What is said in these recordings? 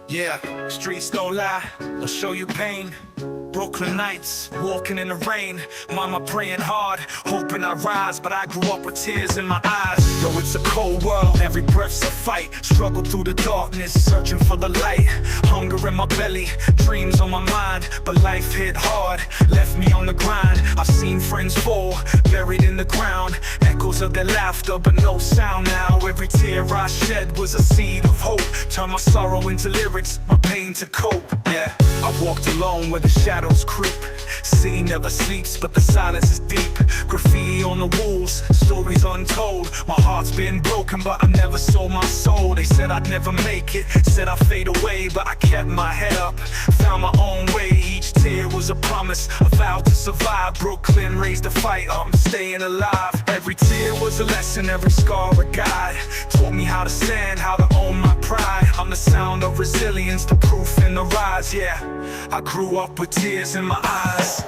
Yeah, streets don't lie, they'll show you pain. Brooklyn nights, walking in the rain. Mama praying hard, hoping I rise, but I grew up with tears in my eyes. Yo, it's a cold world, every breath's a fight. Struggle through the darkness, searching for the light. Hunger in my belly, dreams on my mind, but life hit hard, left me on the grind. I've seen friends fall, buried in the ground. Echoes of their laughter, but no sound now. Every tear I shed was a seed of hope. Turn my sorrow into lyrics, my pain to cope. Yeah, I walked alone where the shadows creep. City never sleeps, but the silence is deep. Graffiti on the walls, stories untold. My heart's been broken, but I never sold my soul. They said I'd never make it, said I'd fade away, but I kept my head up, found my own way. Each tear was a promise, a vow to survive. Brooklyn raised the fight, I'm staying alive. Every tear was a lesson, every scar a guide. Taught me how to stand, how to own my pride. I'm the sound of resilience, the proof in the rise. Yeah, I grew up with tears in my eyes.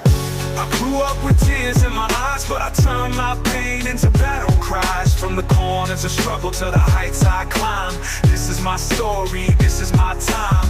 I grew up with tears in my eyes, but I turned my pain into battle cries. From the corners of struggle to the heights I climb. This is my story, this is my time.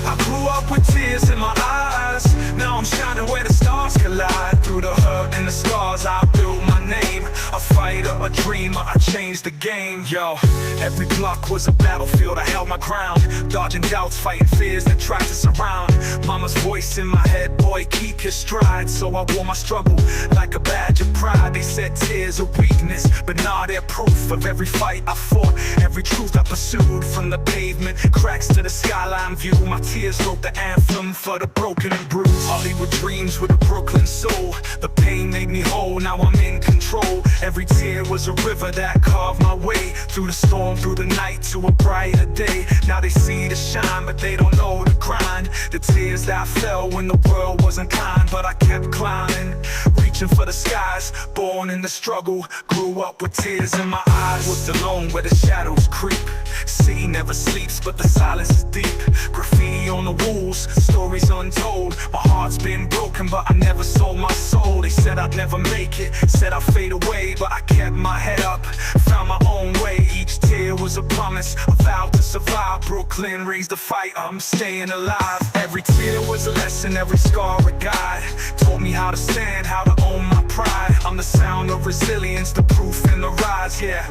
I grew up with tears in my eyes. Now I'm shining where the stars collide. Through the hurt and the scars I built my name. A fighter, a dreamer, I changed the game. Yo, every block was a battlefield, I held my ground. Dodging doubts, fighting fears that tried to surround. Mama's voice in my head, boy, keep your stride. So I wore my struggle like a badge of pride. They said tears are weakness, but nah, they're proof of every fight I fought, every truth I pursued. From the pavement, cracks to the skyline view. My tears wrote the anthem for the broken and bruised. Hollywood dreams with a Brooklyn soul. The pain made me whole, now I'm in control. Every tear was a river that carved my way. Through the storm, through the night, to a brighter day. Now they see the shine, but they don't know the grind. The tears that fell when the world wasn't kind, but I kept climbing, reaching for the skies. Born in the struggle, grew up with tears in my eyes. Walked alone where the shadows creep. City never sleeps, but the silence is deep. Graffiti on the walls, stories untold. My heart's been broken, but I never sold my soul. They said I'd never make it, said I'd fade away, but I kept my head up, found my own way. Each tear was a promise, a vow to survive. Brooklyn raised the fight, I'm staying alive. Every tear was a lesson, every scar a guide. Taught me how to stand, how to own my pride. I'm the sound of resilience, the proof in the rise. Yeah,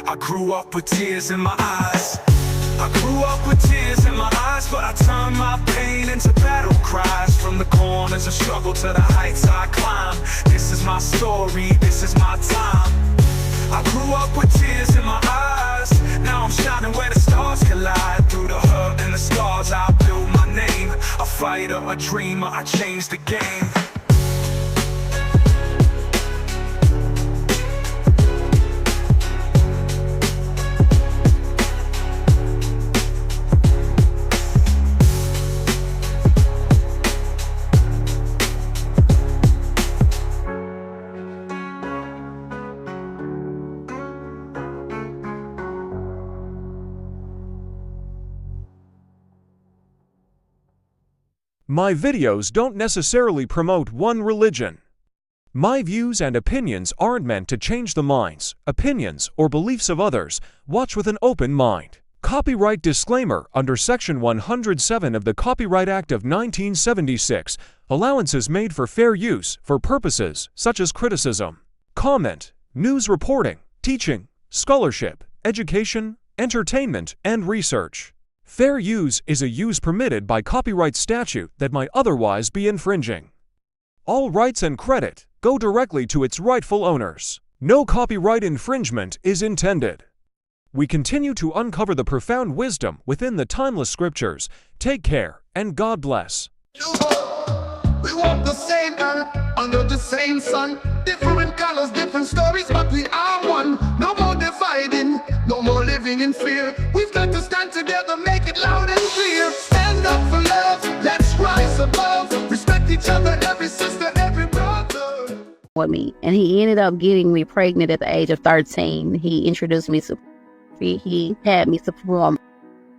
I grew up with tears in my eyes. I grew up with tears in my eyes, but I turned my pain into battle cries. From the corners of struggle to the heights I climb. This is my story, this is my time. I grew up with tears in my eyes. Now I'm shining where the stars collide. Through the hurt and the scars I built my name. A fighter, a dreamer, I changed the game. My videos don't necessarily promote one religion. My views and opinions aren't meant to change the minds, opinions, or beliefs of others. Watch with an open mind. Copyright disclaimer under Section 107 of the Copyright Act of 1976. Allowances made for fair use for purposes such as criticism, comment, news reporting, teaching, scholarship, education, entertainment, and research. Fair use is a use permitted by copyright statute that might otherwise be infringing. All rights and credit go directly to its rightful owners. No copyright infringement is intended. We continue to uncover the profound wisdom within the timeless scriptures. Take care, and God bless. We walk the same earth, under the same sun. Different colors, different stories, but we are one. No more dividing, no more living in fear. We've got to stand together, make it loud and clear. Stand up for love, let's rise above. Respect each other, every sister, every brother. With me, and he ended up getting me pregnant at the age of 13. He introduced me to, he had me to perform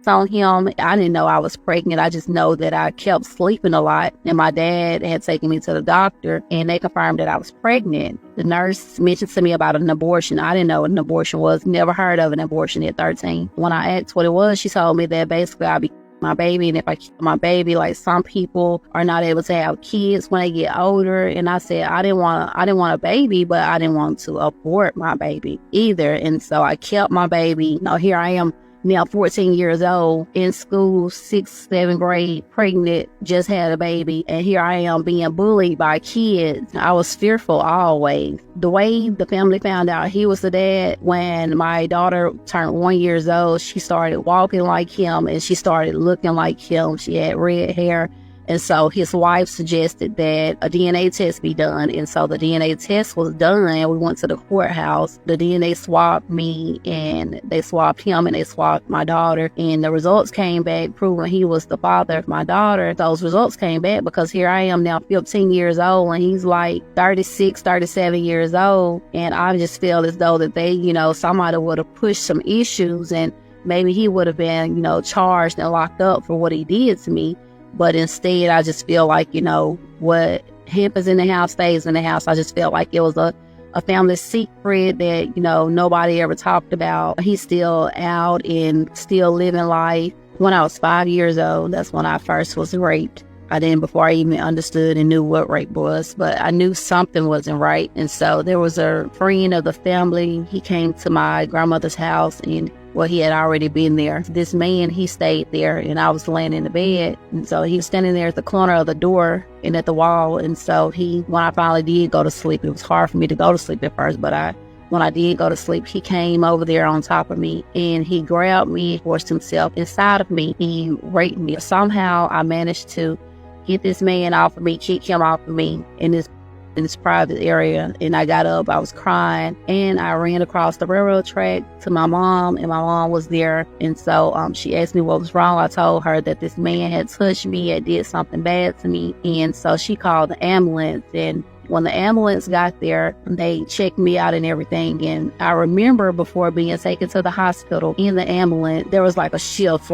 on him. I didn't know I was pregnant. I just know that I kept sleeping a lot, and my dad had taken me to the doctor and they confirmed that I was pregnant. The nurse mentioned to me about an abortion. I didn't know what an abortion was, never heard of an abortion at 13. When I asked what it was, she told me that basically I'd be my baby, and if I kill my baby, like some people are not able to have kids when they get older. And I said I didn't want a baby, but I didn't want to abort my baby either. And so I kept my baby. Now here I am now 14 years old, in school, 6th, 7th grade, pregnant, just had a baby. And here I am being bullied by kids. I was fearful always. The way the family found out he was the dad, when my daughter turned 1 year old, she started walking like him and she started looking like him. She had red hair. And so his wife suggested that a DNA test be done. And so the DNA test was done. And we went to the courthouse. The DNA swabbed me and they swabbed him and they swabbed my daughter. And the results came back proving he was the father of my daughter. Those results came back because here I am now 15 years old and he's like 36, 37 years old. And I just feel as though that they, somebody would have pushed some issues and maybe he would have been, charged and locked up for what he did to me. But instead, I just feel like, what happens in the house stays in the house. I just felt like it was a family secret that, nobody ever talked about. He's still out and still living life. When I was 5 years old, that's when I first was raped. I didn't before I even understood and knew what rape was, but I knew something wasn't right. And so there was a friend of the family. He came to my grandmother's house and he had already been there. This man, he stayed there and I was laying in the bed. And so he was standing there at the corner of the door and at the wall. And so when I finally did go to sleep, it was hard for me to go to sleep at first, but when I did go to sleep, he came over there on top of me and he grabbed me, forced himself inside of me. He raped me. Somehow I managed to get this man off of me, kick him off of me in this private area. And I got up, I was crying, and I ran across the railroad track to my mom, and my mom was there. And so she asked me what was wrong. I told her that this man had touched me, had did something bad to me. And so she called the ambulance. And when the ambulance got there, they checked me out and everything. And I remember before being taken to the hospital in the ambulance, there was like a shift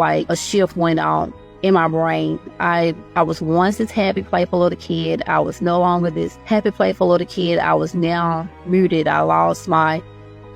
went on in my brain. I was once this happy, playful little kid. I was no longer this happy, playful little kid. I was now muted. I lost my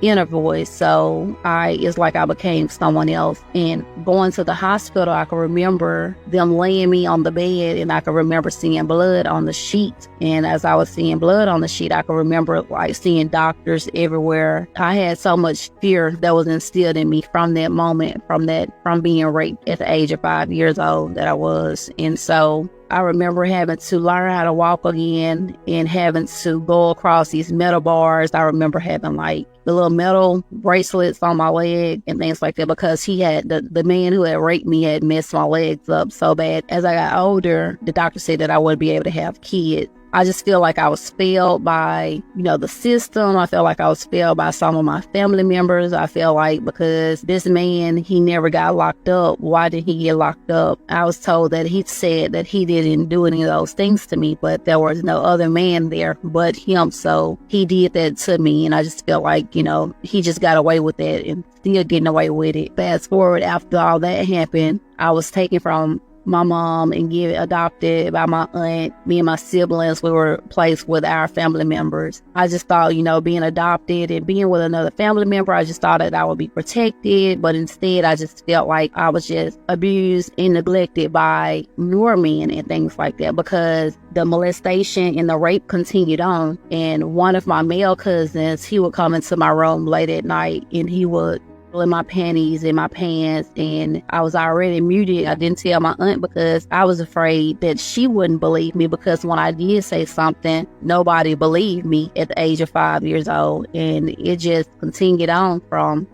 inner voice. So it's like I became someone else. And going to the hospital, I can remember them laying me on the bed and I can remember seeing blood on the sheet. And as I was seeing blood on the sheet, I can remember like seeing doctors everywhere. I had so much fear that was instilled in me from that moment, from being raped at the age of 5 years old that I was. And so I remember having to learn how to walk again and having to go across these metal bars. I remember having like the little metal bracelets on my leg and things like that because he had, the man who had raped me had messed my legs up so bad. As I got older, the doctor said that I wouldn't be able to have kids. I just feel like I was failed by, the system. I feel like I was failed by some of my family members. I feel like because this man, he never got locked up. Why did he get locked up? I was told that he said that he didn't do any of those things to me, but there was no other man there but him. So he did that to me. And I just feel like, he just got away with it and still getting away with it. Fast forward, after all that happened, I was taken from my mom and adopted by my aunt. Me and my siblings, we were placed with our family members. I just thought, being adopted and being with another family member, I just thought that I would be protected. But instead, I just felt like I was just abused and neglected by newer men and things like that because the molestation and the rape continued on. And one of my male cousins, he would come into my room late at night and he would in my panties and my pants, and I was already muted. I didn't tell my aunt because I was afraid that she wouldn't believe me because when I did say something, nobody believed me at the age of 5 years old. And it just continued on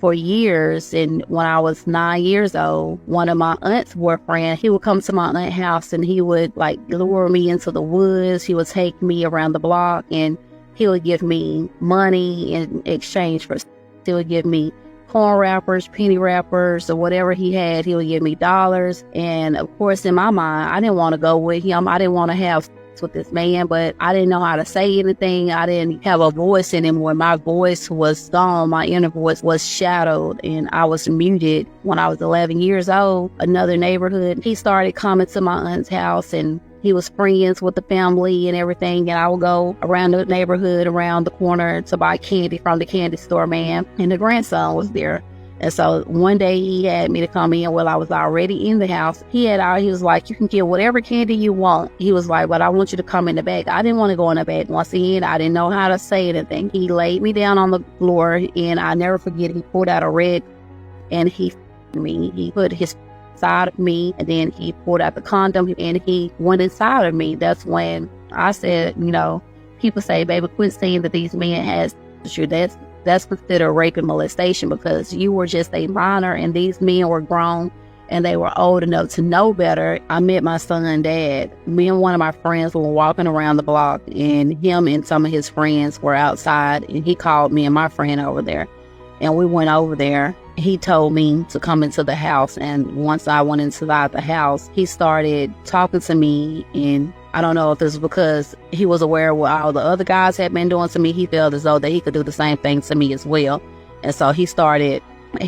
for years. And when I was 9 years old, one of my aunt's boyfriend, he would come to my aunt's house and he would like lure me into the woods. He would take me around the block and he would give me money in exchange for, he would give me corn wrappers, penny wrappers, or whatever he had. He would give me dollars. And of course, in my mind, I didn't want to go with him. I didn't want to have sex with this man, but I didn't know how to say anything. I didn't have a voice anymore. My voice was gone. My inner voice was shadowed and I was muted. When I was 11 years old, another neighborhood, he started coming to my aunt's house and he was friends with the family and everything, and I would go around the neighborhood, around the corner to buy candy from the candy store man, and the grandson was there. And so one day he had me to come in while I was already in the house. He was like, you can get whatever candy you want. He was like, but I want you to come in the back. I didn't want to go in the back. Once again, I didn't know how to say anything. He laid me down on the floor, and I never forget, he pulled out a red and he put his side of me, and then he pulled out the condom and he went inside of me. That's when I said, people say, baby, quit saying that these men has you. That's considered rape and molestation, because you were just a minor and these men were grown and they were old enough to know better. I met my son and dad. Me and one of my friends were walking around the block, and him and some of his friends were outside, and he called me and my friend over there, and we went over there. He told me to come into the house, and once I went inside the house, he started talking to me, and I don't know if this was because he was aware of what all the other guys had been doing to me. He felt as though that he could do the same thing to me as well. And so he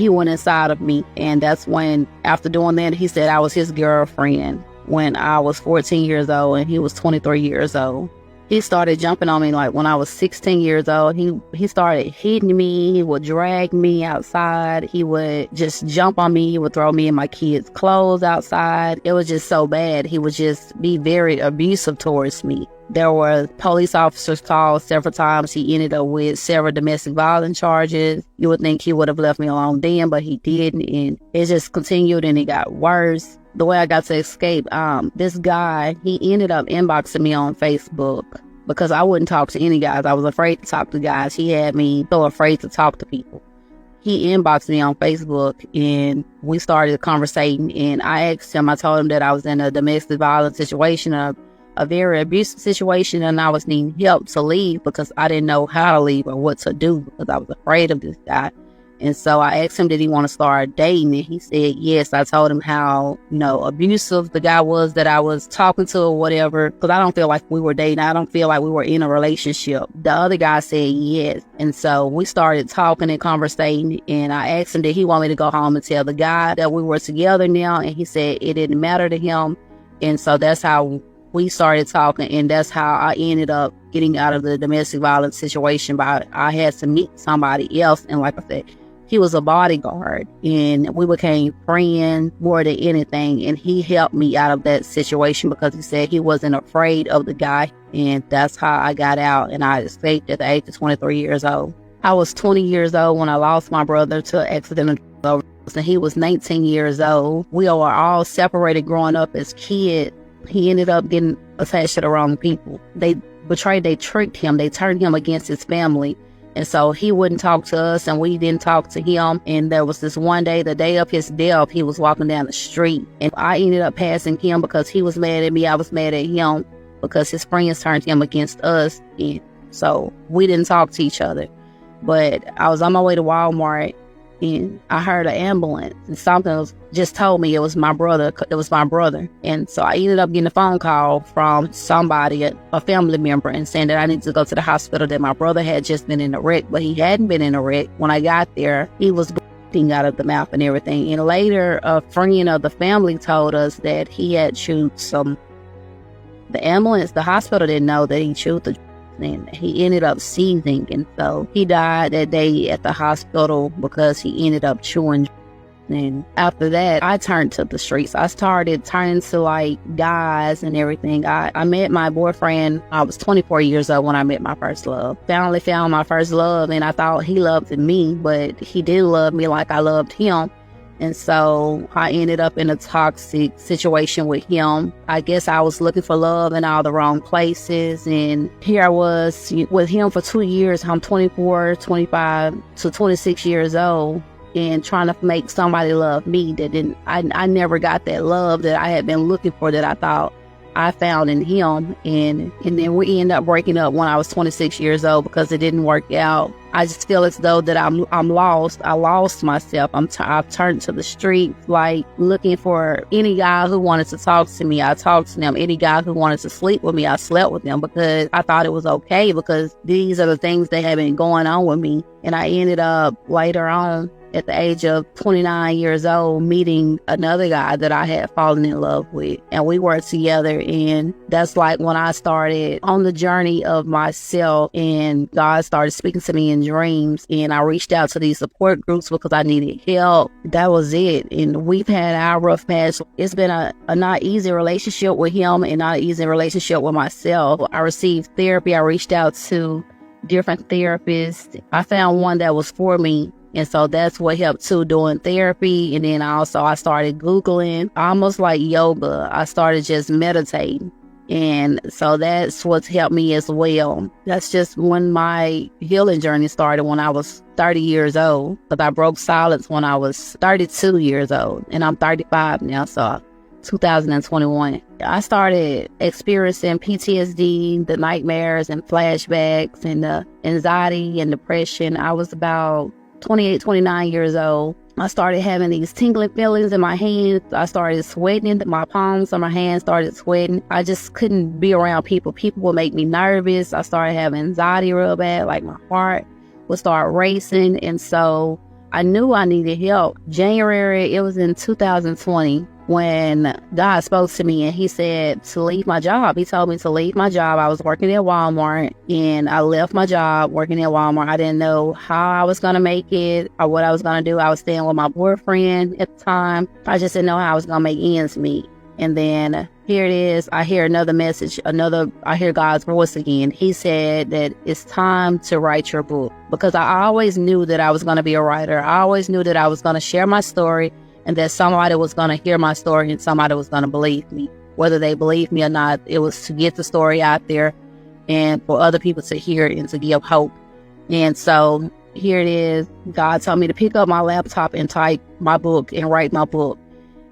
went inside of me. And that's when, after doing that, he said I was his girlfriend when I was 14 years old and he was 23 years old. He started jumping on me like when I was 16 years old. He started hitting me. He would drag me outside. He would just jump on me. He would throw me and my kids' clothes outside. It was just so bad. He would just be very abusive towards me. There were police officers called several times. He ended up with several domestic violence charges. You would think he would have left me alone then, but he didn't. And it just continued and it got worse. The way I got to escape, this guy, he ended up inboxing me on Facebook because I wouldn't talk to any guys. I was afraid to talk to guys. He had me so afraid to talk to people. He inboxed me on Facebook and we started conversating, and I told him that I was in a domestic violence situation, a very abusive situation, and I was needing help to leave because I didn't know how to leave or what to do because I was afraid of this guy. And so I asked him, did he want to start dating? And he said yes. I told him how, abusive the guy was that I was talking to or whatever, because I don't feel like we were dating. I don't feel like we were in a relationship. The other guy said yes. And so we started talking and conversating, and I asked him, did he want me to go home and tell the guy that we were together now? And he said it didn't matter to him. And so that's how we started talking, and that's how I ended up getting out of the domestic violence situation. But I had to meet somebody else, and like I said, he was a bodyguard, and we became friends more than anything. And he helped me out of that situation because he said he wasn't afraid of the guy. And that's how I got out, and I escaped at the age of 23 years old. I was 20 years old when I lost my brother to an accidental overdose, and he was 19 years old. We were all separated growing up as kids. He ended up getting attached to the wrong people. They tricked him. They turned him against his family. And so he wouldn't talk to us, and we didn't talk to him. And there was this one day, the day of his death, he was walking down the street, and I ended up passing him because he was mad at me. I was mad at him because his friends turned him against us. And so we didn't talk to each other. But I was on my way to Walmart, and I heard an ambulance, and something just told me it was my brother. And so I ended up getting a phone call from somebody, a family member, and saying that I needed to go to the hospital, that my brother had just been in a wreck, but he hadn't been in a wreck. When I got there, he was bleeding out of the mouth and everything. And later, a friend of the family told us that he had chewed the hospital didn't know that he chewed the, and he ended up seizing, and so he died that day at the hospital because he ended up chewing. And after that, I turned to the streets. I started turning to like guys and everything. I met my boyfriend. I was 24 years old when I met my first love. Finally found my first love, and I thought he loved me, but he didn't love me like I loved him. And so I ended up in a toxic situation with him. I guess I was looking for love in all the wrong places. And here I was with him for 2 years. I'm 24, 25 to 26 years old, and trying to make somebody love me that I never got that love that I had been looking for, that I thought I found in him. And then we ended up breaking up when I was 26 years old because it didn't work out. I just feel as though that I'm lost. I lost myself. I've turned to the streets, like looking for any guy who wanted to talk to me. I talked to them. Any guy who wanted to sleep with me, I slept with them because I thought it was okay, because these are the things that had been going on with me. And I ended up later on at the age of 29 years old, meeting another guy that I had fallen in love with. And we worked together. And that's like when I started on the journey of myself, and God started speaking to me in dreams. And I reached out to these support groups because I needed help. That was it. And we've had our rough patch. It's been a not easy relationship with him and not an easy relationship with myself. I received therapy. I reached out to different therapists. I found one that was for me. And so that's what helped too, doing therapy. And then I started Googling, almost like yoga. I started just meditating. And so that's what's helped me as well. That's just when my healing journey started, when I was 30 years old. But I broke silence when I was 32 years old. And I'm 35 now, so 2021. I started experiencing PTSD, the nightmares and flashbacks and the anxiety and depression. I was about 28, 29 years old. I started having these tingling feelings in my hands. I started sweating. My palms on my hands started sweating. I just couldn't be around people. People would make me nervous. I started having anxiety real bad. Like my heart would start racing. And so I knew I needed help. January, it was in 2020, when God spoke to me and he said to leave my job. He told me to leave my job. I was working at Walmart, and I left my job working at Walmart. I didn't know how I was going to make it or what I was going to do. I was staying with my boyfriend at the time. I just didn't know how I was going to make ends meet. And then here it is. I hear another message, I hear God's voice again. He said that it's time to write your book, because I always knew that I was going to be a writer. I always knew that I was going to share my story, and that somebody was going to hear my story and somebody was going to believe me. Whether they believe me or not, it was to get the story out there and for other people to hear it and to give hope. And so here it is. God told me to pick up my laptop and type my book and write my book.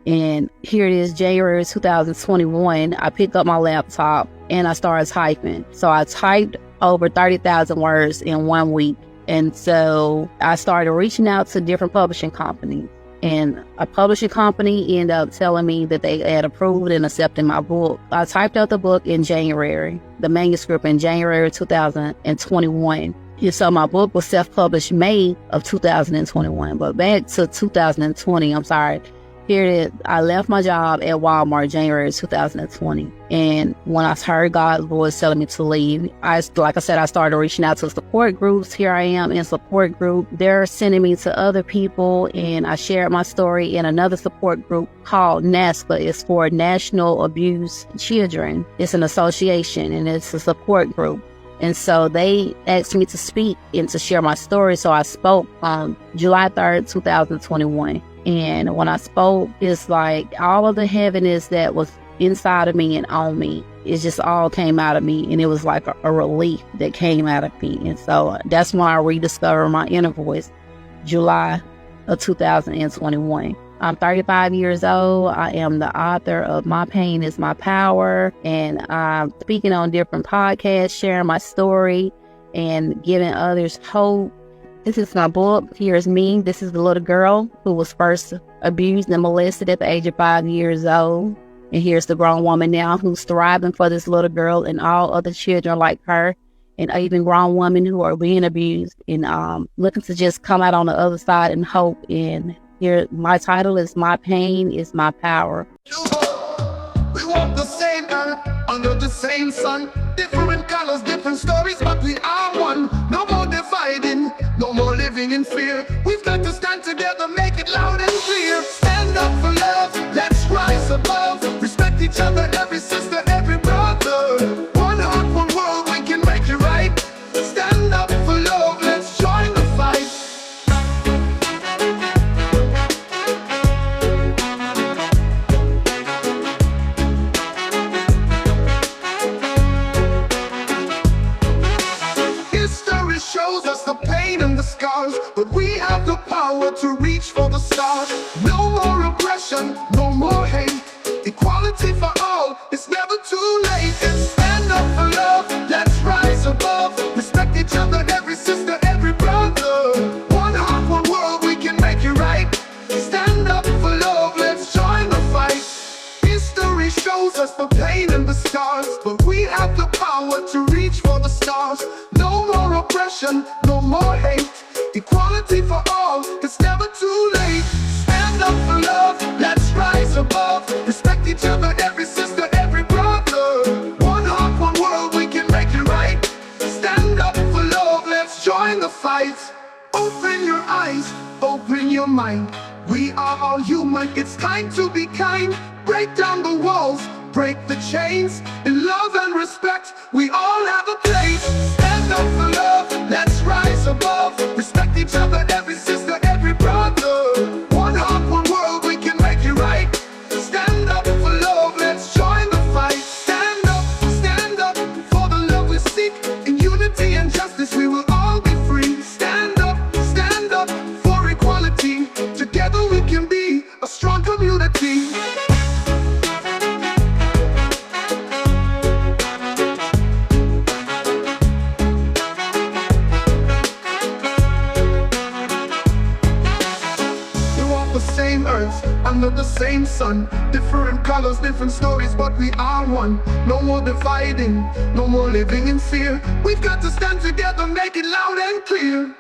And here it is, January 2021. I picked up my laptop and I started typing. So I typed over 30,000 words in 1 week. And so I started reaching out to different publishing companies. And a publishing company ended up telling me that they had approved and accepted my book. I typed out the book in January, the manuscript in January 2021. And so my book was self-published May of 2021. But back to 2020, here it is. I left my job at Walmart January 2020. And when I heard God's voice telling me to leave, I started reaching out to support groups. Here I am in support group. They're sending me to other people. And I shared my story in another support group called NASPA. It's for National Abused Children. It's an association and it's a support group. And so they asked me to speak and to share my story. So I spoke on July 3rd, 2021. And when I spoke, it's like all of the heaviness that was inside of me and on me, it just all came out of me. And it was like a relief that came out of me. And so that's when I rediscovered my inner voice, July of 2021. I'm 35 years old. I am the author of My Pain is My Power. And I'm speaking on different podcasts, sharing my story and giving others hope. This is my book. Here's me. This is the little girl who was first abused and molested at the age of 5 years old. And here's the grown woman now who's thriving for this little girl and all other children like her, and even grown women who are being abused and looking to just come out on the other side and hope. And here, my title is My Pain is My Power. We walk the same earth, under the same sun. Different colors, different stories, but we are one. No more dividing, no more living in fear. We've got to stand together, make it loud and clear. Stand up for love, let's rise above. Respect each other, every sister, every brother. One heart, one world, we can make it right. Stand up for love, let's join the fight. History shows us the pain and the scars, but we have the power to reach for the stars. No more aggression, no more hate. Equality for all, it's never too late. And stand up for love, let's rise above. Respect each other, every sister, every brother. One heart, one world, we can make it right. Stand up for love, let's join the fight. History shows us the pain and the scars, but we have the power to reach for the stars. No more oppression, no more hate. equality for all, it's never too late. Stand up for love, let's rise above. Respect each other, every sister, every brother. One heart, one world, we can make it right. Stand up for love, let's join the fight. Open your eyes, open your mind. We are all human, it's time to be kind. Break down the walls, break the chains. In love and respect, we all have a place. Stand up for love, let's rise above. Respect each other, every sister, every brother. One heart, one world, we can make it right. Stand up for love, let's join the fight. Stand up for the love we seek. In unity and justice, we will all be free. Stand up for equality. Together we can be a strong community. The same earth, under the same sun. Different colors, different stories, but we are one. No more dividing, no more living in fear. We've got to stand together, make it loud and clear.